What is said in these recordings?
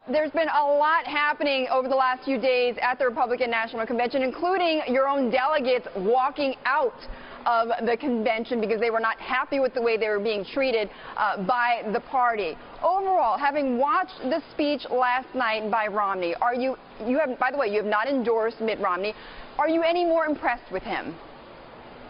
There's been a lot happening over the last few days at the Republican National Convention, including your own delegates walking out of the convention because they were not happy with the way they were being treated by the party. Overall, having watched the speech last night by Romney, by the way, you have not endorsed Mitt Romney. Are you any more impressed with him?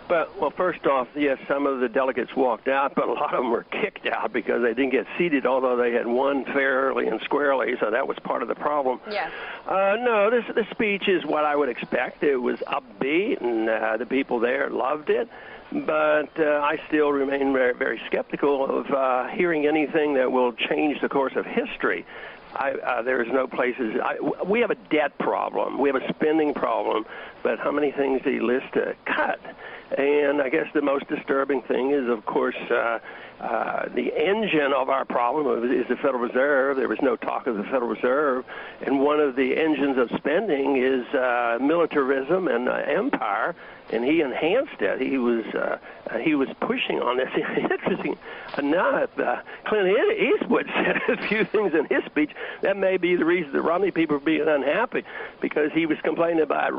Well, first off, yes, some of the delegates walked out, but a lot of them were kicked out because they didn't get seated, although they had won fairly and squarely, so that was part of the problem. Yes. No, this speech is what I would expect. It was upbeat, and the people there loved it. But I still remain very, very skeptical of hearing anything that will change the course of history. There's no places. We have a debt problem. We have a spending problem. But how many things did he list to cut? And I guess the most disturbing thing is, of course, the engine of our problem is the Federal Reserve. There was no talk of the Federal Reserve. And one of the engines of spending is militarism and empire. And he enhanced it. He was pushing on this. Interesting enough, Clint Eastwood said a few things in his speech. That may be the reason the Romney people are being unhappy, because he was complaining about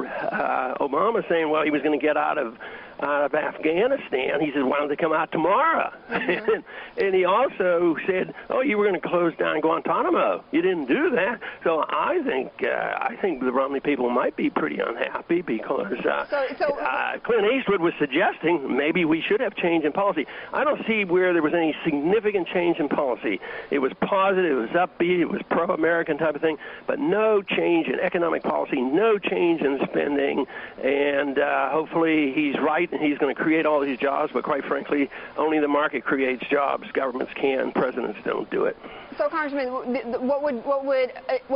Obama saying, well, he was going to get out of Afghanistan. He said, why don't they come out tomorrow? Mm-hmm. and he also said, oh, you were going to close down Guantanamo. You didn't do that. So I think the Romney people might be pretty unhappy because Clint Eastwood was suggesting maybe we should have change in policy. I don't see where there was any significant change in policy. It was positive, it was upbeat, it was pro-American type of thing, but no change in economic policy, no change in spending, and hopefully he's right and he's going to create all these jobs, but quite frankly, only the market creates jobs. Governments can, presidents don't do it. So, Congressman, what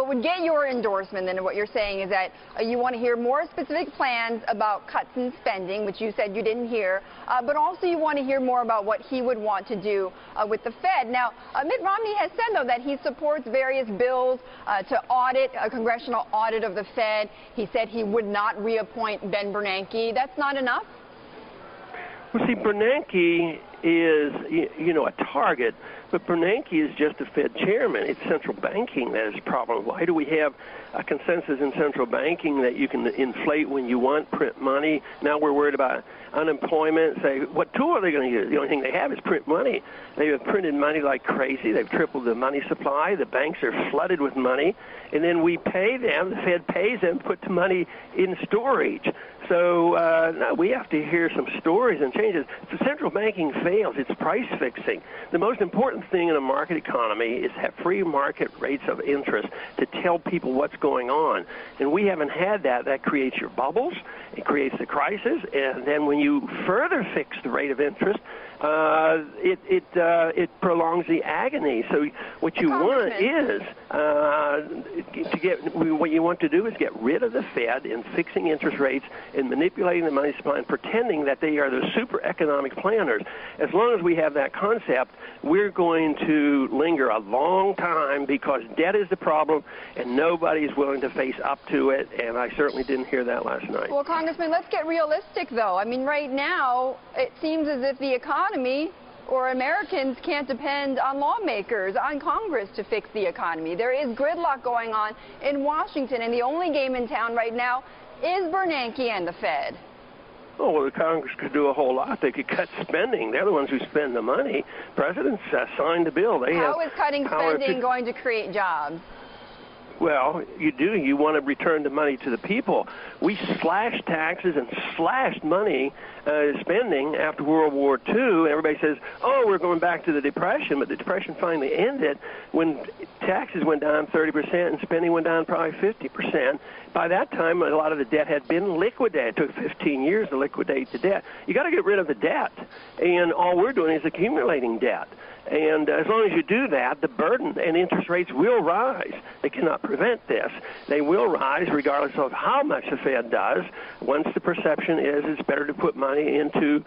would get your endorsement, then, what you're saying is that you want to hear more specific plans about cuts in spending, which you said you didn't hear, but also you want to hear more about what he would want to do with the Fed. Now, Mitt Romney has said, though, that he supports various bills to audit, a congressional audit of the Fed. He said he would not reappoint Ben Bernanke. That's not enough? Well, see, Bernanke is, a target, but Bernanke is just a Fed chairman. It's central banking that is a problem. Why do we have a consensus in central banking that you can inflate when you want, print money? Now we're worried about unemployment. Say, what tool are they going to use? The only thing they have is print money. They have printed money like crazy. They've tripled the money supply. The banks are flooded with money. And then we pay them, the Fed pays them, put the money in storage. So now we have to hear some stories and changes. If the central banking fails, it's price fixing. The most important thing in a market economy is to have free market rates of interest to tell people what's going on. And we haven't had that. That creates your bubbles. It creates the crisis. And then when you further fix the rate of interest, it prolongs the agony. So what you want is what you want to do is get rid of the Fed in fixing interest rates and manipulating the money supply and pretending that they are the super economic planners. As long as we have that concept, we're going to linger a long time because debt is the problem and nobody's willing to face up to it, and I certainly didn't hear that last night. Well, Congressman, let's get realistic, though. I mean, right now, it seems as if the economy or Americans can't depend on lawmakers, on Congress to fix the economy. There is gridlock going on in Washington, and the only game in town right now is Bernanke and the Fed. Oh, well, the Congress could do a whole lot. They could cut spending. They're the ones who spend the money. Presidents signed the bill. How is cutting spending going to create jobs? Well, you do. You want to return the money to the people. We slashed taxes and slashed money spending after World War II. Everybody says, oh, we're going back to the Depression, but the Depression finally ended when taxes went down 30% and spending went down probably 50%. By that time, a lot of the debt had been liquidated. It took 15 years to liquidate the debt. You got to get rid of the debt, and all we're doing is accumulating debt. And as long as you do that, the burden and interest rates will rise. They cannot prevent this. They will rise regardless of how much the Fed does. Once the perception is it's better to put money into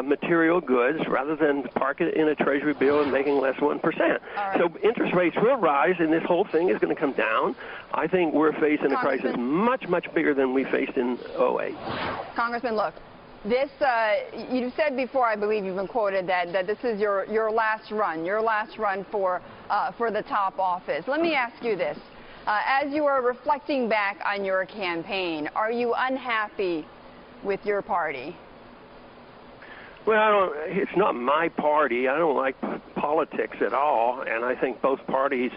material goods rather than park it in a Treasury bill and making less 1%. Right. So interest rates will rise, and this whole thing is going to come down. I think we're facing a crisis much, much bigger than we faced in 2008. Congressman, look. This, you've said before, I believe you've been quoted that this is your last run for the top office. Let me ask you this. As you are reflecting back on your campaign, are you unhappy with your party? Well, it's not my party. I don't like politics at all, and I think both parties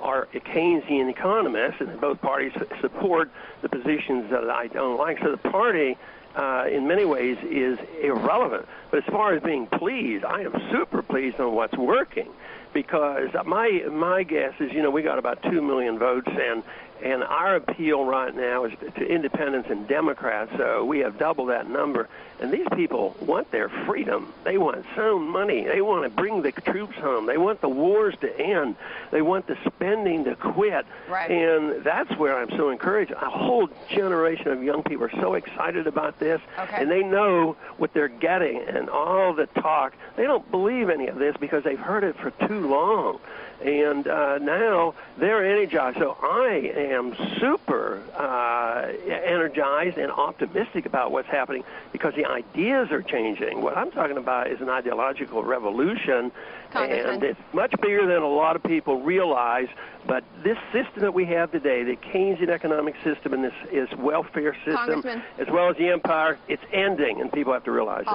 are Keynesian economists, and both parties support the positions that I don't like. So the party, in many ways, is irrelevant. But as far as being pleased, I am super pleased on what's working, because my guess is, we got about 2 million votes, and our appeal right now is to independents and Democrats. So we have double that number. And these people want their freedom. They want some money. They want to bring the troops home. They want the wars to end. They want the spending to quit. Right. And that's where I'm so encouraged. A whole generation of young people are so excited about this. Okay. And they know what they're getting. And all the talk, they don't believe any of this because they've heard it for too long. And now they're energized. So I am super energized and optimistic about what's happening because the ideas are changing. What I'm talking about is an ideological revolution, and it's much bigger than a lot of people realize. But this system that we have today, the Keynesian economic system and this welfare system, as well as the empire, it's ending, and people have to realize it.